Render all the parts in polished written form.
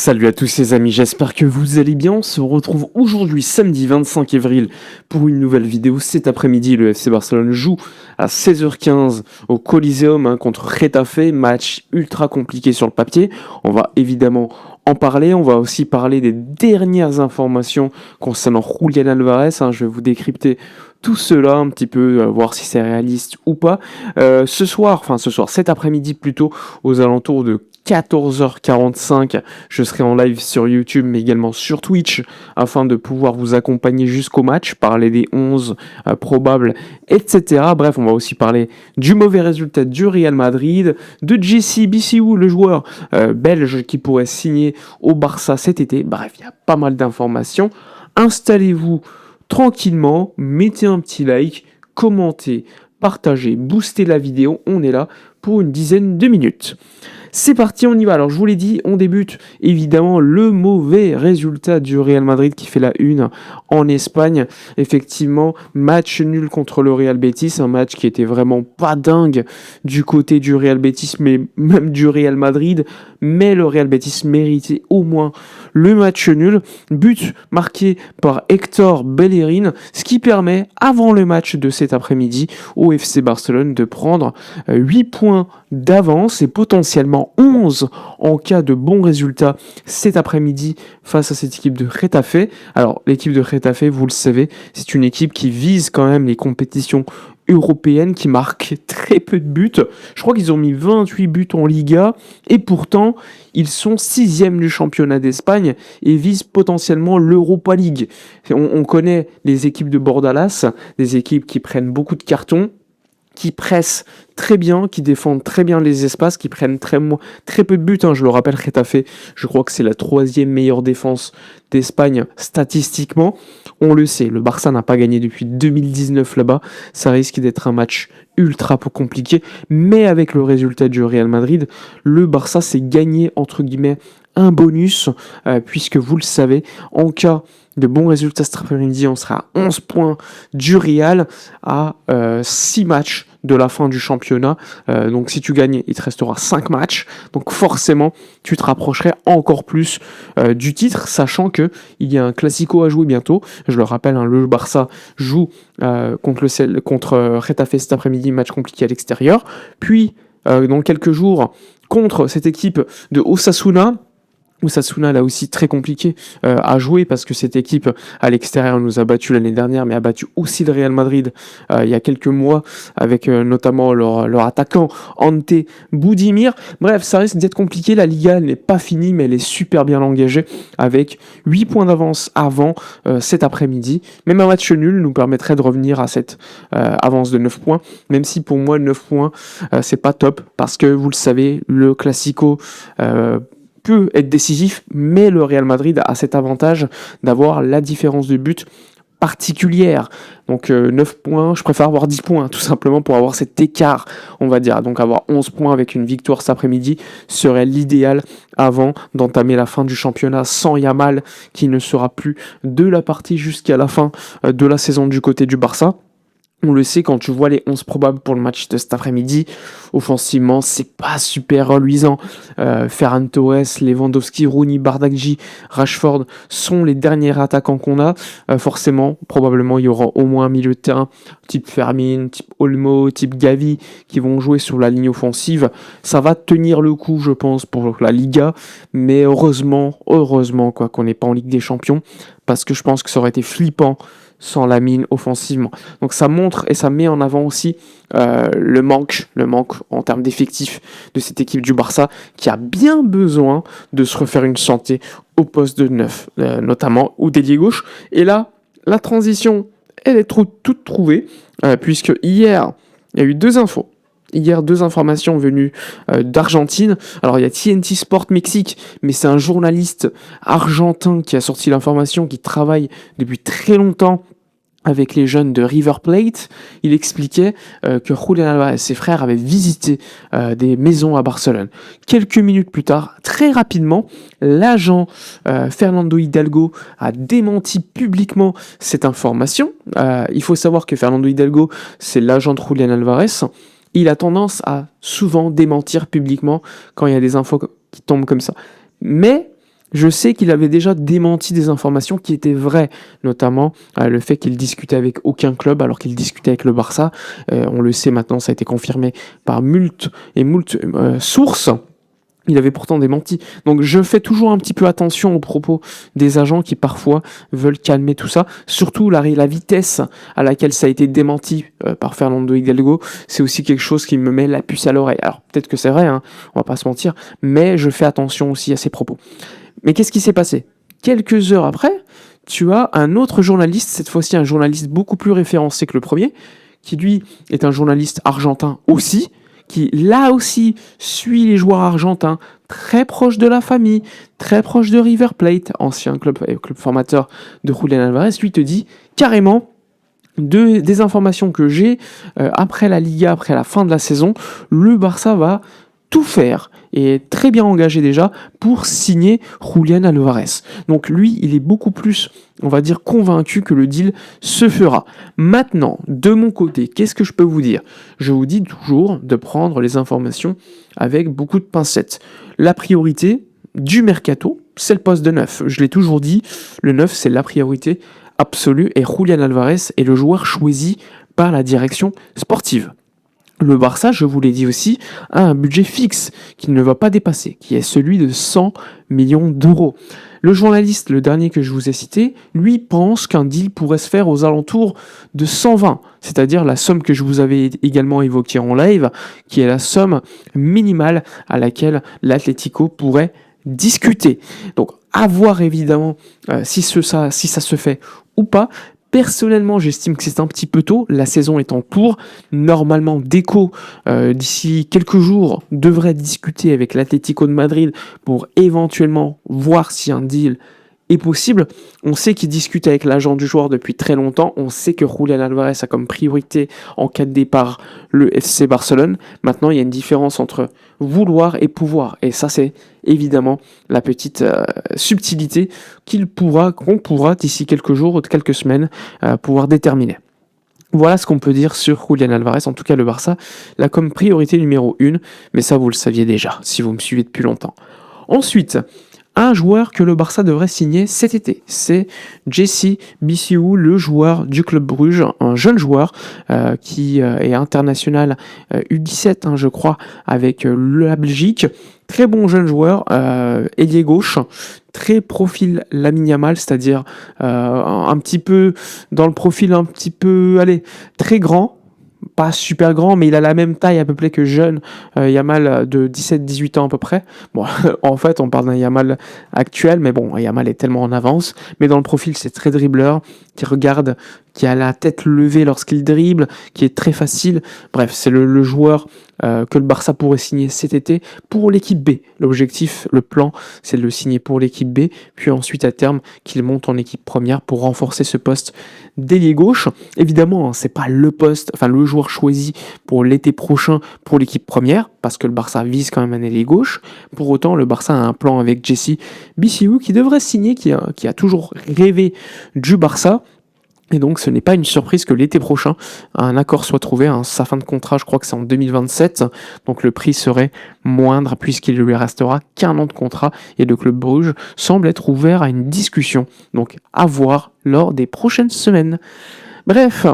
Salut à tous les amis, j'espère que vous allez bien. On se retrouve aujourd'hui samedi 25 avril pour une nouvelle vidéo. Cet après-midi, le FC Barcelone joue à 16h15 au Coliseum contre Getafe, match ultra compliqué sur le papier. On va évidemment en parler, on va aussi parler des dernières informations concernant Julián Álvarez. Je vais vous décrypter tout cela un petit peu, voir si c'est réaliste ou pas. Cet après-midi plutôt, aux alentours de 14h45, je serai en live sur YouTube mais également sur Twitch afin de pouvoir vous accompagner jusqu'au match, parler des 11 probables, etc. Bref, on va aussi parler du mauvais résultat du Real Madrid, de Jesse Bissou, le joueur belge qui pourrait signer au Barça cet été. Bref, il y a pas mal d'informations. Installez-vous tranquillement, mettez un petit like, commentez, partagez, boostez la vidéo. On est là pour une dizaine de minutes. C'est parti, on y va. Alors je vous l'ai dit, on débute évidemment le mauvais résultat du Real Madrid qui fait la une en Espagne. Effectivement, match nul contre le Real Betis, un match qui était vraiment pas dingue du côté du Real Betis, mais même du Real Madrid. Mais le Real Betis méritait au moins le match nul. But marqué par Hector Bellerin, ce qui permet, avant le match de cet après-midi, au FC Barcelone de prendre 8 points d'avance et potentiellement 11 en cas de bons résultats cet après-midi face à cette équipe de Getafe. Alors l'équipe de Getafe, vous le savez, c'est une équipe qui vise quand même les compétitions européennes, qui marque très peu de buts. Je crois qu'ils ont mis 28 buts en Liga et pourtant ils sont 6e du championnat d'Espagne et visent potentiellement l'Europa League. On connaît les équipes de Bordalas, des équipes qui prennent beaucoup de cartons, qui pressent très bien, qui défendent très bien les espaces, qui prennent très peu de buts. Je le rappelle, Getafe, je crois que c'est la 3e meilleure défense d'Espagne statistiquement. On le sait, le Barça n'a pas gagné depuis 2019 là-bas. Ça risque d'être un match ultra compliqué. Mais avec le résultat du Real Madrid, le Barça s'est gagné, entre guillemets, un bonus, puisque vous le savez, en cas de bons résultats cet après-midi, on sera à 11 points du Real à 6 matchs de la fin du championnat. Donc si tu gagnes, il te restera 5 matchs. Donc forcément, tu te rapprocherais encore plus du titre, sachant qu'il y a un Classico à jouer bientôt. Je le rappelle, le Barça joue contre Getafe cet après-midi, match compliqué à l'extérieur. Puis, dans quelques jours, contre cette équipe de Osasuna. Osasuna, là aussi, très compliqué à jouer parce que cette équipe, à l'extérieur, nous a battu l'année dernière, mais a battu aussi le Real Madrid il y a quelques mois, avec notamment leur attaquant Ante Boudimir. Bref, ça risque d'être compliqué. La Liga, elle n'est pas finie, mais elle est super bien engagée, avec 8 points d'avance avant cet après-midi. Même un match nul nous permettrait de revenir à cette avance de 9 points, même si pour moi, 9 points, c'est pas top, parce que, vous le savez, le Classico peut être décisif, mais le Real Madrid a cet avantage d'avoir la différence de but particulière. Donc 9 points, je préfère avoir 10 points, tout simplement pour avoir cet écart, on va dire. Donc avoir 11 points avec une victoire cet après-midi serait l'idéal avant d'entamer la fin du championnat sans Yamal, qui ne sera plus de la partie jusqu'à la fin de la saison du côté du Barça. On le sait, quand tu vois les 11 probables pour le match de cet après-midi, offensivement, c'est pas super reluisant. Ferran Torres, Lewandowski, Rooney, Bardghji, Rashford sont les derniers attaquants qu'on a. Forcément, probablement, il y aura au moins un milieu de terrain, type Fermin, type Olmo, type Gavi, qui vont jouer sur la ligne offensive. Ça va tenir le coup, je pense, pour la Liga. Mais heureusement, qu'on n'est pas en Ligue des Champions, parce que je pense que ça aurait été flippant sans Lamine offensivement. Donc ça montre et ça met en avant aussi le manque en termes d'effectifs de cette équipe du Barça, qui a bien besoin de se refaire une santé au poste de 9, notamment au d'ailier gauche. Et là, la transition, elle est toute trouvée, puisque hier, il y a eu deux infos. Hier, deux informations venues d'Argentine. Alors, il y a TNT Sport Mexique, mais c'est un journaliste argentin qui a sorti l'information, qui travaille depuis très longtemps avec les jeunes de River Plate. Il expliquait que Julián Álvarez et ses frères avaient visité des maisons à Barcelone. Quelques minutes plus tard, très rapidement, l'agent Fernando Hidalgo a démenti publiquement cette information. Il faut savoir que Fernando Hidalgo, c'est l'agent de Julián Álvarez. Il a tendance à souvent démentir publiquement quand il y a des infos qui tombent comme ça. Mais Je sais qu'il avait déjà démenti des informations qui étaient vraies, notamment le fait qu'il discutait avec aucun club alors qu'il discutait avec le Barça. On le sait maintenant, ça a été confirmé par moult sources. Il avait pourtant démenti. Donc je fais toujours un petit peu attention aux propos des agents qui parfois veulent calmer tout ça. Surtout la vitesse à laquelle ça a été démenti par Fernando Hidalgo, c'est aussi quelque chose qui me met la puce à l'oreille. Alors peut-être que c'est vrai, hein, on va pas se mentir, mais je fais attention aussi à ces propos. Mais qu'est-ce qui s'est passé? Quelques heures après, tu as un autre journaliste, cette fois-ci un journaliste beaucoup plus référencé que le premier, qui lui est un journaliste argentin aussi, qui là aussi suit les joueurs argentins, très proche de la famille, très proche de River Plate, ancien club formateur de Julián Álvarez, lui te dit carrément des informations que j'ai après la Liga, après la fin de la saison, le Barça va tout faire et est très bien engagé déjà pour signer Julián Álvarez. Donc lui, il est beaucoup plus, on va dire, convaincu que le deal se fera. Maintenant, de mon côté, qu'est-ce que je peux vous dire? Je vous dis toujours de prendre les informations avec beaucoup de pincettes. La priorité du mercato, c'est le poste de neuf. Je l'ai toujours dit, le neuf, c'est la priorité absolue et Julián Álvarez est le joueur choisi par la direction sportive. Le Barça, je vous l'ai dit aussi, a un budget fixe qu'il ne va pas dépasser, qui est celui de 100 millions d'euros. Le journaliste, le dernier que je vous ai cité, lui pense qu'un deal pourrait se faire aux alentours de 120, c'est-à-dire la somme que je vous avais également évoquée en live, qui est la somme minimale à laquelle l'Atlético pourrait discuter. Donc, à voir évidemment si ça se fait ou pas. Personnellement, j'estime que c'est un petit peu tôt. La saison est en cours. Normalement, Deco, d'ici quelques jours, devrait discuter avec l'Atlético de Madrid pour éventuellement voir si un deal est possible. On sait qu'il discute avec l'agent du joueur depuis très longtemps. On sait que Julián Álvarez a comme priorité en cas de départ le FC Barcelone. Maintenant, il y a une différence entre vouloir et pouvoir. Et ça, c'est évidemment la petite subtilité qu'on pourra d'ici quelques jours ou quelques semaines pouvoir déterminer. Voilà ce qu'on peut dire sur Julián Álvarez. En tout cas, le Barça l'a comme priorité numéro 1. Mais ça, vous le saviez déjà, si vous me suivez depuis longtemps. Ensuite, un joueur que le Barça devrait signer cet été, c'est Jesse Bissiou, le joueur du Club Bruges, un jeune joueur qui est international U17, hein, je crois, avec la Belgique. Très bon jeune joueur, ailier gauche, très profil Lamine Yamal, c'est-à-dire un petit peu dans le profil un petit peu, très grand. Pas super grand, mais il a la même taille à peu près que jeune Yamal de 17-18 ans à peu près. Bon, en fait, on parle d'un Yamal actuel, mais bon, Yamal est tellement en avance. Mais dans le profil, c'est très dribbleur, qui regarde, qui a la tête levée lorsqu'il dribble, qui est très facile. Bref, c'est le joueur que le Barça pourrait signer cet été pour l'équipe B. L'objectif, le plan, c'est de le signer pour l'équipe B, puis ensuite à terme qu'il monte en équipe première pour renforcer ce poste d'ailier gauche. Évidemment, hein, c'est pas le joueur choisi pour l'été prochain pour l'équipe première, parce que le Barça vise quand même un ailier gauche. Pour autant, le Barça a un plan avec Jesse Bissiou qui devrait signer, qui a toujours rêvé du Barça. Et donc ce n'est pas une surprise que l'été prochain un accord soit trouvé. Sa fin de contrat, je crois que c'est en 2027, donc le prix serait moindre puisqu'il lui restera qu'un an de contrat et le Club Bruges semble être ouvert à une discussion. Donc à voir lors des prochaines semaines. Bref,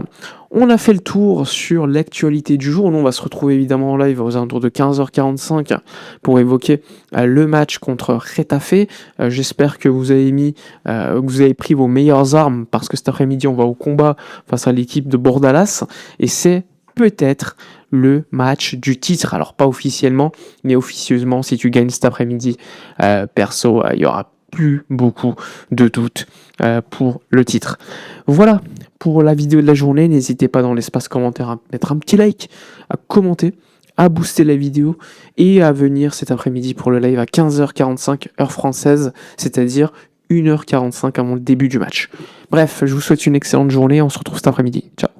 on a fait le tour sur l'actualité du jour. Nous, on va se retrouver évidemment en live aux alentours de 15h45 pour évoquer le match contre Getafe. J'espère que vous avez pris vos meilleures armes parce que cet après-midi, on va au combat face à l'équipe de Bordalas et c'est peut-être le match du titre. Alors, pas officiellement, mais officieusement, si tu gagnes cet après-midi, perso, il y aura plus beaucoup de doutes pour le titre. Voilà pour la vidéo de la journée. N'hésitez pas dans l'espace commentaire à mettre un petit like, à commenter, à booster la vidéo et à venir cet après-midi pour le live à 15h45 heure française, c'est-à-dire 1h45 avant le début du match. Bref, je vous souhaite une excellente journée. On se retrouve cet après-midi. Ciao.